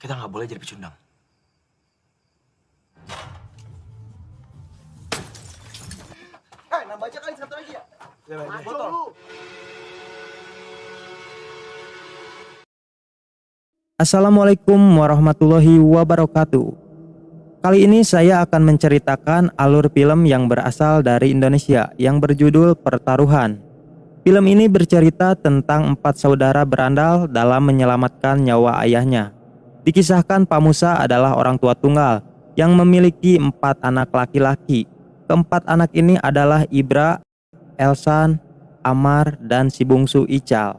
Kita nggak boleh jadi pecundang. Nambah aja kali satu lagi ya? Maju lu. Assalamualaikum warahmatullahi wabarakatuh. Kali ini saya akan menceritakan alur film yang berasal dari Indonesia yang berjudul Pertaruhan. Film ini bercerita tentang 4 saudara berandal dalam menyelamatkan nyawa ayahnya. Dikisahkan Pak Musa adalah orang tua tunggal yang memiliki 4 anak laki-laki. Keempat anak ini adalah Ibra, Elsan, Amar, dan si bungsu Ical.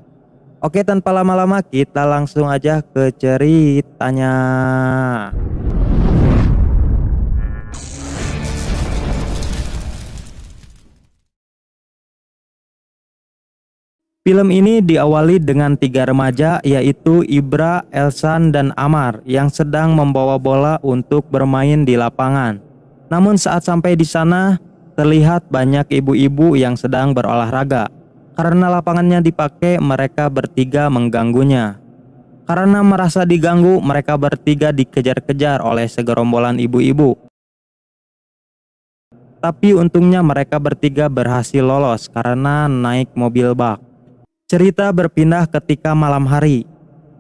Oke, tanpa lama-lama kita langsung aja ke ceritanya. Film ini diawali dengan 3 remaja yaitu Ibra, Elsan, dan Amar yang sedang membawa bola untuk bermain di lapangan. Namun saat sampai di sana terlihat banyak ibu-ibu yang sedang berolahraga. Karena lapangannya dipakai, mereka bertiga mengganggunya. Karena merasa diganggu, mereka bertiga dikejar-kejar oleh segerombolan ibu-ibu. Tapi untungnya mereka bertiga berhasil lolos karena naik mobil bak. Cerita berpindah ketika malam hari.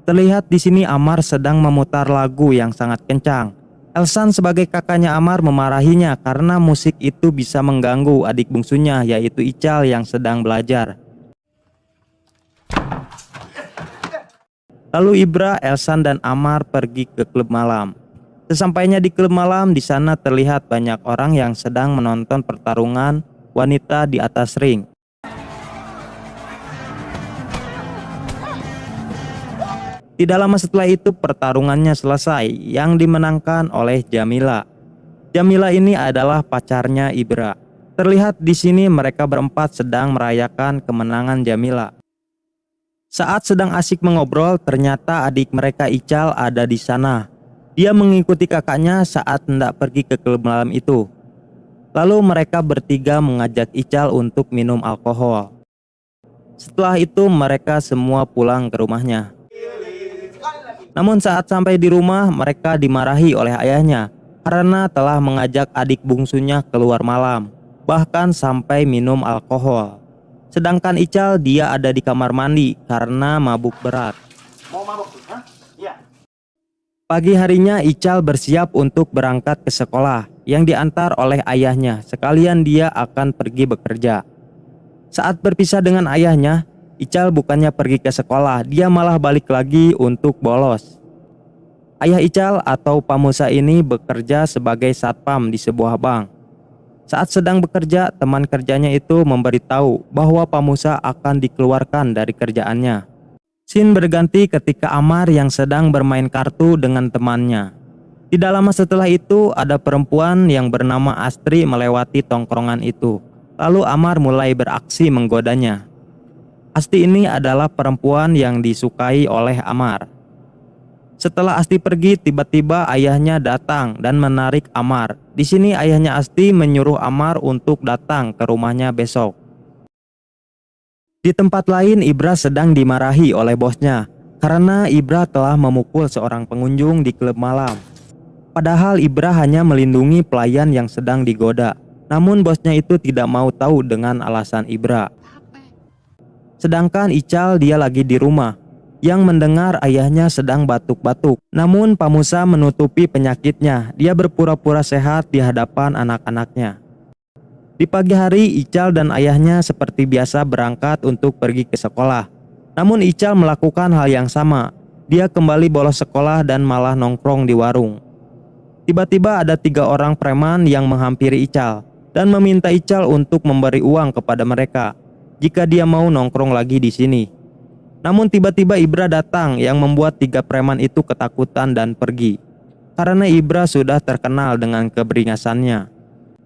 Terlihat di sini Amar sedang memutar lagu yang sangat kencang. Elsan sebagai kakaknya Amar memarahinya karena musik itu bisa mengganggu adik bungsunya yaitu Ical yang sedang belajar. Lalu Ibra, Elsan, dan Amar pergi ke klub malam. Sesampainya di klub malam, di sana terlihat banyak orang yang sedang menonton pertarungan wanita di atas ring. Tidak lama setelah itu pertarungannya selesai yang dimenangkan oleh Jamila. Jamila ini adalah pacarnya Ibra. Terlihat di sini mereka berempat sedang merayakan kemenangan Jamila. Saat sedang asik mengobrol, ternyata adik mereka Ical ada di sana. Dia mengikuti kakaknya saat hendak pergi ke klub malam itu. Lalu mereka bertiga mengajak Ical untuk minum alkohol. Setelah itu mereka semua pulang ke rumahnya. Namun saat sampai di rumah, mereka dimarahi oleh ayahnya karena telah mengajak adik bungsunya keluar malam, bahkan sampai minum alkohol. Sedangkan Ical dia ada di kamar mandi karena mabuk berat. Mau mabok tuh, hah? Iya. Pagi harinya Ical bersiap untuk berangkat ke sekolah yang diantar oleh ayahnya, sekalian dia akan pergi bekerja. Saat berpisah dengan ayahnya, Ical bukannya pergi ke sekolah, dia malah balik lagi untuk bolos. Ayah Ical atau Pak Musa ini bekerja sebagai satpam di sebuah bank. Saat sedang bekerja, teman kerjanya itu memberitahu bahwa Pak Musa akan dikeluarkan dari kerjaannya. Scene berganti ketika Amar yang sedang bermain kartu dengan temannya. Tidak lama setelah itu, ada perempuan yang bernama Astri melewati tongkrongan itu. Lalu Amar mulai beraksi menggodanya. Asti ini adalah perempuan yang disukai oleh Amar. Setelah Asti pergi, tiba-tiba ayahnya datang dan menarik Amar. Di sini ayahnya Asti menyuruh Amar untuk datang ke rumahnya besok. Di tempat lain, Ibra sedang dimarahi oleh bosnya karena Ibra telah memukul seorang pengunjung di klub malam. Padahal Ibra hanya melindungi pelayan yang sedang digoda. Namun bosnya itu tidak mau tahu dengan alasan Ibra. Sedangkan Ical dia lagi di rumah yang mendengar ayahnya sedang batuk-batuk. Namun Pak Musa menutupi penyakitnya. Dia berpura-pura sehat di hadapan anak-anaknya. Di pagi hari Ical dan ayahnya seperti biasa berangkat untuk pergi ke sekolah. Namun Ical melakukan hal yang sama. Dia kembali bolos sekolah dan malah nongkrong di warung. Tiba-tiba ada 3 orang preman yang menghampiri Ical dan meminta Ical untuk memberi uang kepada mereka jika dia mau nongkrong lagi di sini. Namun tiba-tiba Ibra datang yang membuat 3 preman itu ketakutan dan pergi. Karena Ibra sudah terkenal dengan keberingasannya.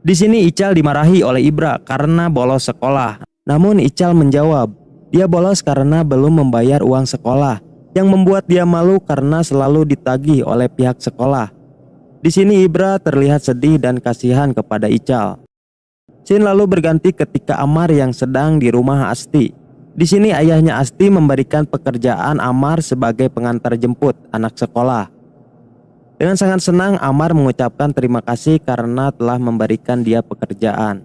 Di sini Ical dimarahi oleh Ibra karena bolos sekolah. Namun Ical menjawab, dia bolos karena belum membayar uang sekolah, yang membuat dia malu karena selalu ditagih oleh pihak sekolah. Di sini Ibra terlihat sedih dan kasihan kepada Ical. Scene lalu berganti ketika Amar yang sedang di rumah Asti. Di sini ayahnya Asti memberikan pekerjaan Amar sebagai pengantar jemput anak sekolah. Dengan sangat senang Amar mengucapkan terima kasih karena telah memberikan dia pekerjaan.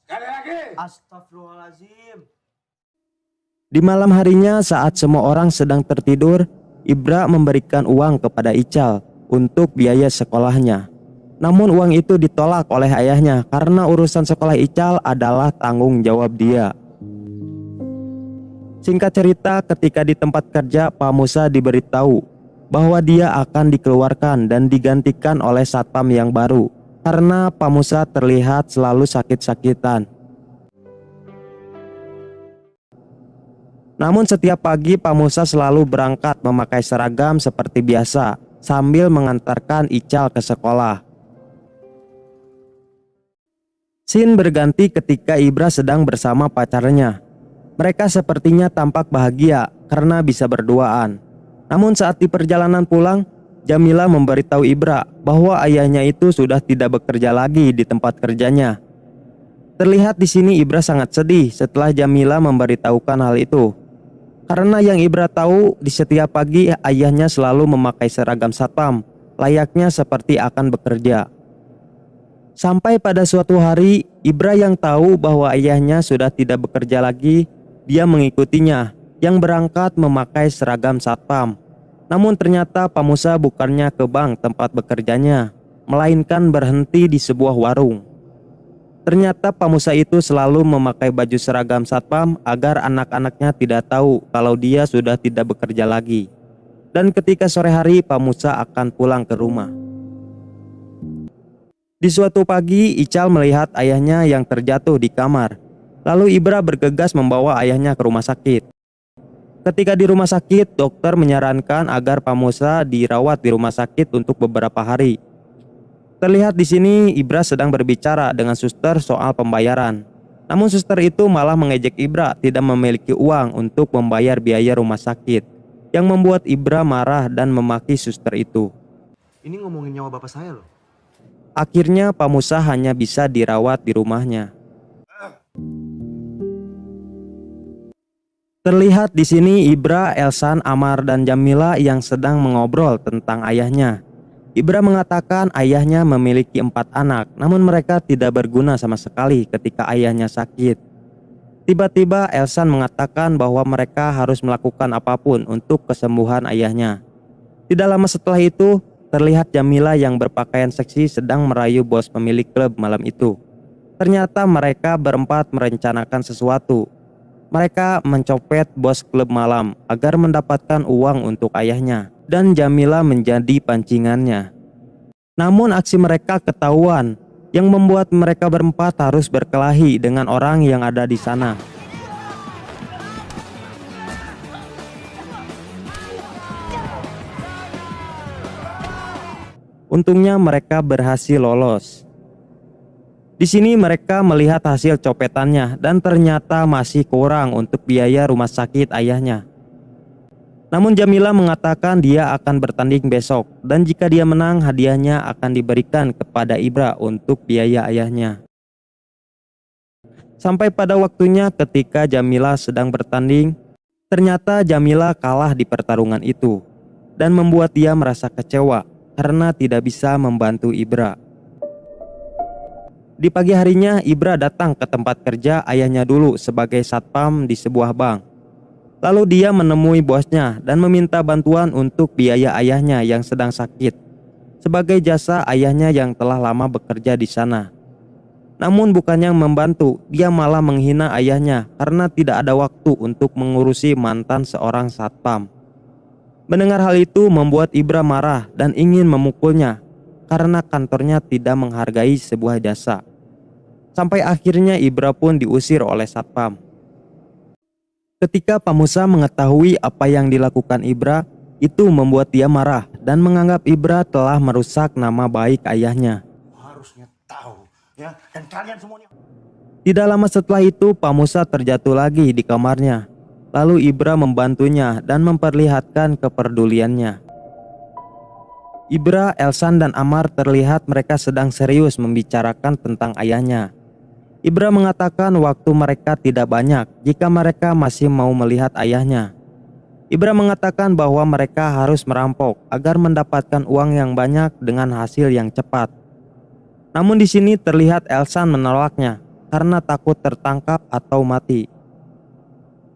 Sekali lagi. Astagfirullahaladzim. Di malam harinya saat semua orang sedang tertidur, Ibra memberikan uang kepada Ical untuk biaya sekolahnya. Namun uang itu ditolak oleh ayahnya karena urusan sekolah Ical adalah tanggung jawab dia. Singkat cerita, ketika di tempat kerja Pak Musa diberitahu bahwa dia akan dikeluarkan dan digantikan oleh satpam yang baru karena Pak Musa terlihat selalu sakit-sakitan. Namun setiap pagi Pak Musa selalu berangkat memakai seragam seperti biasa sambil mengantarkan Ical ke sekolah. Scene berganti ketika Ibra sedang bersama pacarnya. Mereka sepertinya tampak bahagia karena bisa berduaan. Namun saat di perjalanan pulang, Jamila memberitahu Ibra bahwa ayahnya itu sudah tidak bekerja lagi di tempat kerjanya. Terlihat di sini Ibra sangat sedih setelah Jamila memberitahukan hal itu. Karena yang Ibra tahu, di setiap pagi ayahnya selalu memakai seragam satpam, layaknya seperti akan bekerja. Sampai pada suatu hari, Ibra yang tahu bahwa ayahnya sudah tidak bekerja lagi, dia mengikutinya yang berangkat memakai seragam satpam. Namun ternyata Pak Musa bukannya ke bank tempat bekerjanya, melainkan berhenti di sebuah warung. Ternyata Pak Musa itu selalu memakai baju seragam satpam agar anak-anaknya tidak tahu kalau dia sudah tidak bekerja lagi. Dan ketika sore hari Pak Musa akan pulang ke rumah. Di suatu pagi, Ical melihat ayahnya yang terjatuh di kamar. Lalu Ibra bergegas membawa ayahnya ke rumah sakit. Ketika di rumah sakit, dokter menyarankan agar Pak Musa dirawat di rumah sakit untuk beberapa hari. Terlihat di sini Ibra sedang berbicara dengan suster soal pembayaran. Namun suster itu malah mengejek Ibra tidak memiliki uang untuk membayar biaya rumah sakit, yang membuat Ibra marah dan memaki suster itu. Ini ngomongin nyawa bapak saya loh. Akhirnya Pak Musa hanya bisa dirawat di rumahnya. Terlihat di sini Ibra, Elsan, Amar, dan Jamila yang sedang mengobrol tentang ayahnya. Ibra mengatakan ayahnya memiliki 4 anak, namun mereka tidak berguna sama sekali ketika ayahnya sakit. Tiba-tiba Elsan mengatakan bahwa mereka harus melakukan apapun untuk kesembuhan ayahnya. Tidak lama setelah itu, terlihat Jamila yang berpakaian seksi sedang merayu bos pemilik klub malam itu. Ternyata mereka berempat merencanakan sesuatu. Mereka mencopet bos klub malam agar mendapatkan uang untuk ayahnya, dan Jamila menjadi pancingannya. Namun aksi mereka ketahuan, yang membuat mereka berempat harus berkelahi dengan orang yang ada di sana. Untungnya mereka berhasil lolos. Di sini mereka melihat hasil copetannya dan ternyata masih kurang untuk biaya rumah sakit ayahnya. Namun Jamila mengatakan dia akan bertanding besok dan jika dia menang hadiahnya akan diberikan kepada Ibra untuk biaya ayahnya. Sampai pada waktunya ketika Jamila sedang bertanding, ternyata Jamila kalah di pertarungan itu dan membuat dia merasa kecewa karena tidak bisa membantu Ibra. Di pagi harinya Ibra datang ke tempat kerja ayahnya dulu sebagai satpam di sebuah bank. Lalu dia menemui bosnya dan meminta bantuan untuk biaya ayahnya yang sedang sakit, sebagai jasa ayahnya yang telah lama bekerja di sana. Namun bukannya membantu, dia malah menghina ayahnya karena tidak ada waktu untuk mengurusi mantan seorang satpam. Mendengar hal itu membuat Ibra marah dan ingin memukulnya karena kantornya tidak menghargai sebuah jasa. Sampai akhirnya Ibra pun diusir oleh satpam. Ketika Pak Musa mengetahui apa yang dilakukan Ibra, itu membuat dia marah dan menganggap Ibra telah merusak nama baik ayahnya. Harusnya tahu ya, dan kalian semuanya. Tidak lama setelah itu Pak Musa terjatuh lagi di kamarnya. Lalu Ibra membantunya dan memperlihatkan kepeduliannya. Ibra, Elsan, dan Amar terlihat mereka sedang serius membicarakan tentang ayahnya. Ibra mengatakan waktu mereka tidak banyak jika mereka masih mau melihat ayahnya. Ibra mengatakan bahwa mereka harus merampok agar mendapatkan uang yang banyak dengan hasil yang cepat. Namun di sini terlihat Elsan menolaknya karena takut tertangkap atau mati.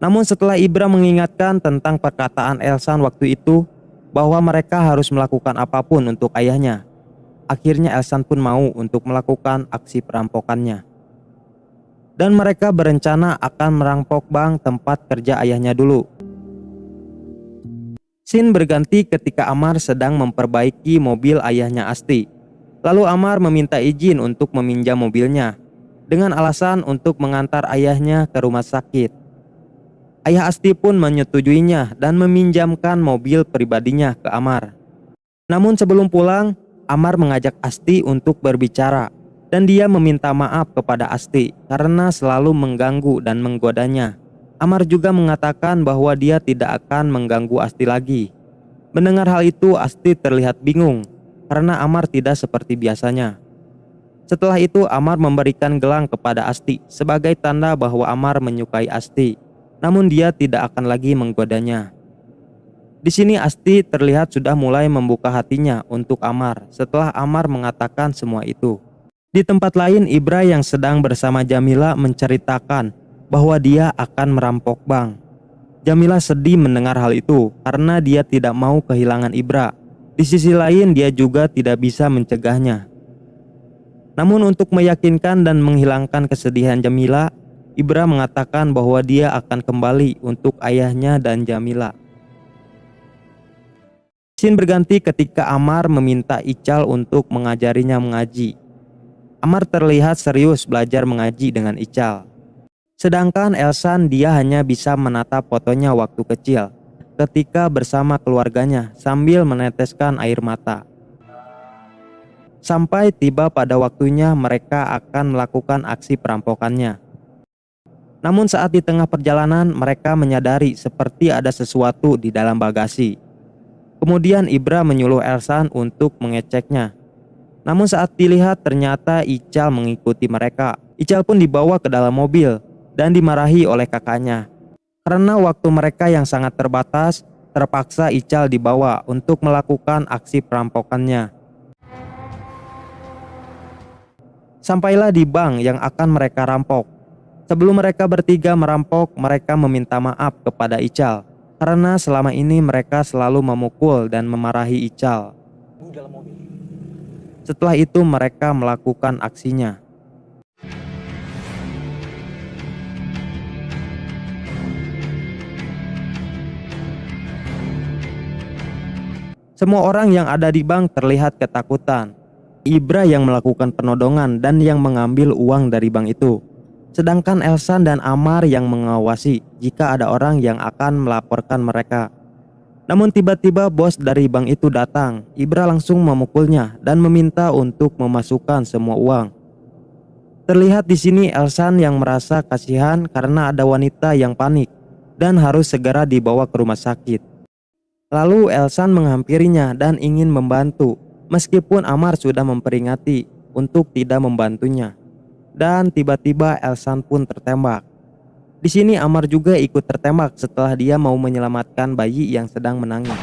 Namun setelah Ibra mengingatkan tentang perkataan Elsan waktu itu bahwa mereka harus melakukan apapun untuk ayahnya, akhirnya Elsan pun mau untuk melakukan aksi perampokannya. Dan mereka berencana akan merampok bank tempat kerja ayahnya dulu. Scene berganti ketika Amar sedang memperbaiki mobil ayahnya Asti. Lalu Amar meminta izin untuk meminjam mobilnya dengan alasan untuk mengantar ayahnya ke rumah sakit. Ayah Asti pun menyetujuinya dan meminjamkan mobil pribadinya ke Amar. Namun sebelum pulang, Amar mengajak Asti untuk berbicara dan dia meminta maaf kepada Asti karena selalu mengganggu dan menggodanya. Amar juga mengatakan bahwa dia tidak akan mengganggu Asti lagi. Mendengar hal itu, Asti terlihat bingung karena Amar tidak seperti biasanya. Setelah itu Amar memberikan gelang kepada Asti sebagai tanda bahwa Amar menyukai Asti. Namun dia tidak akan lagi menggodanya. Di sini Asti terlihat sudah mulai membuka hatinya untuk Amar setelah Amar mengatakan semua itu. Di tempat lain, Ibra yang sedang bersama Jamila menceritakan bahwa dia akan merampok bank. Jamila sedih mendengar hal itu karena dia tidak mau kehilangan Ibra. Di sisi lain, dia juga tidak bisa mencegahnya. Namun untuk meyakinkan dan menghilangkan kesedihan Jamila, Ibra mengatakan bahwa dia akan kembali untuk ayahnya dan Jamila. Scene berganti ketika Amar meminta Ical untuk mengajarinya mengaji. Amar terlihat serius belajar mengaji dengan Ical. Sedangkan Elsan dia hanya bisa menatap fotonya waktu kecil ketika bersama keluarganya sambil meneteskan air mata. Sampai tiba pada waktunya mereka akan melakukan aksi perampokannya. Namun saat di tengah perjalanan mereka menyadari seperti ada sesuatu di dalam bagasi. Kemudian Ibra menyuruh Elsan untuk mengeceknya. Namun saat dilihat ternyata Ical mengikuti mereka. Ical pun dibawa ke dalam mobil dan dimarahi oleh kakaknya. Karena waktu mereka yang sangat terbatas, terpaksa Ical dibawa untuk melakukan aksi perampokannya. Sampailah di bank yang akan mereka rampok. Sebelum mereka bertiga merampok, mereka meminta maaf kepada Ical karena selama ini mereka selalu memukul dan memarahi Ical. Setelah itu mereka melakukan aksinya. Semua orang yang ada di bank terlihat ketakutan. Ibra yang melakukan penodongan dan yang mengambil uang dari bank itu. Sedangkan Elsan dan Amar yang mengawasi jika ada orang yang akan melaporkan mereka. Namun tiba-tiba bos dari bank itu datang. Ibra langsung memukulnya dan meminta untuk memasukkan semua uang. Terlihat di sini Elsan yang merasa kasihan karena ada wanita yang panik dan harus segera dibawa ke rumah sakit. Lalu Elsan menghampirinya dan ingin membantu, meskipun Amar sudah memperingati untuk tidak membantunya. Dan tiba-tiba Elsan pun tertembak. Di sini Amar juga ikut tertembak setelah dia mau menyelamatkan bayi yang sedang menangis.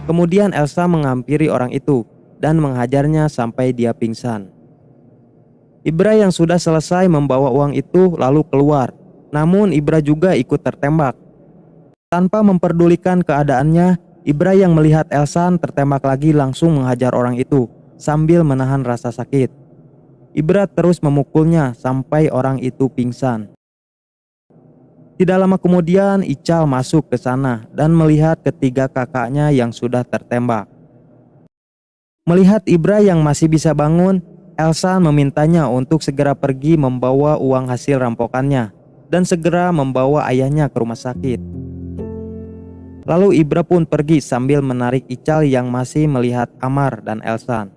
Kemudian Elsa menghampiri orang itu dan menghajarnya sampai dia pingsan. Ibra yang sudah selesai membawa uang itu lalu keluar. Namun Ibra juga ikut tertembak. Tanpa memperdulikan keadaannya, Ibra yang melihat Elsan tertembak lagi langsung menghajar orang itu sambil menahan rasa sakit. Ibra terus memukulnya sampai orang itu pingsan. Tidak lama kemudian Ical masuk ke sana dan melihat ketiga kakaknya yang sudah tertembak. Melihat Ibra yang masih bisa bangun, Elsa memintanya untuk segera pergi membawa uang hasil rampokannya dan segera membawa ayahnya ke rumah sakit. Lalu Ibra pun pergi sambil menarik Ical yang masih melihat Amar dan Elsan.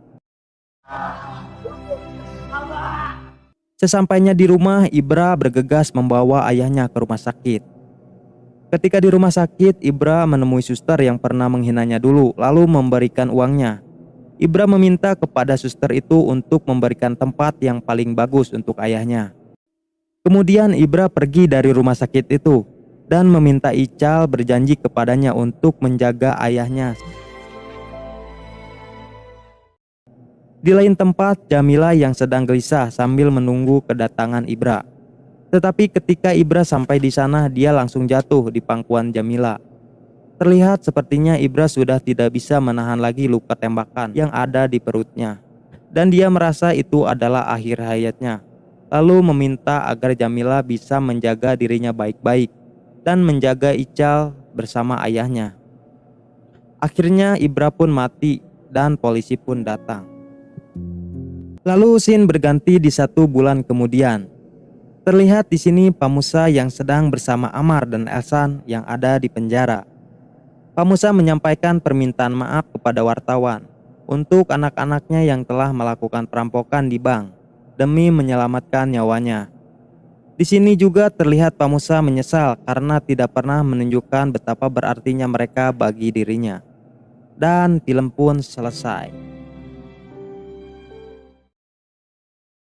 Sesampainya di rumah, Ibra bergegas membawa ayahnya ke rumah sakit. Ketika di rumah sakit, Ibra menemui suster yang pernah menghinanya dulu, lalu memberikan uangnya. Ibra meminta kepada suster itu untuk memberikan tempat yang paling bagus untuk ayahnya. Kemudian Ibra pergi dari rumah sakit itu. dan meminta Ical berjanji kepadanya untuk menjaga ayahnya. Di lain tempat, Jamila yang sedang gelisah sambil menunggu kedatangan Ibra. Tetapi ketika Ibra sampai di sana, dia langsung jatuh di pangkuan Jamila. Terlihat sepertinya Ibra sudah tidak bisa menahan lagi luka tembakan yang ada di perutnya. Dan dia merasa itu adalah akhir hayatnya. Lalu meminta agar Jamila bisa menjaga dirinya baik-baik dan menjaga Ical bersama ayahnya. Akhirnya Ibra pun mati dan polisi pun datang. Lalu scene berganti di 1 bulan kemudian. Terlihat di sini Pak Musa yang sedang bersama Amar dan Elsan yang ada di penjara. Pak Musa menyampaikan permintaan maaf kepada wartawan untuk anak-anaknya yang telah melakukan perampokan di bank demi menyelamatkan nyawanya. Di sini juga terlihat Pak Musa menyesal karena tidak pernah menunjukkan betapa berartinya mereka bagi dirinya. Dan film pun selesai.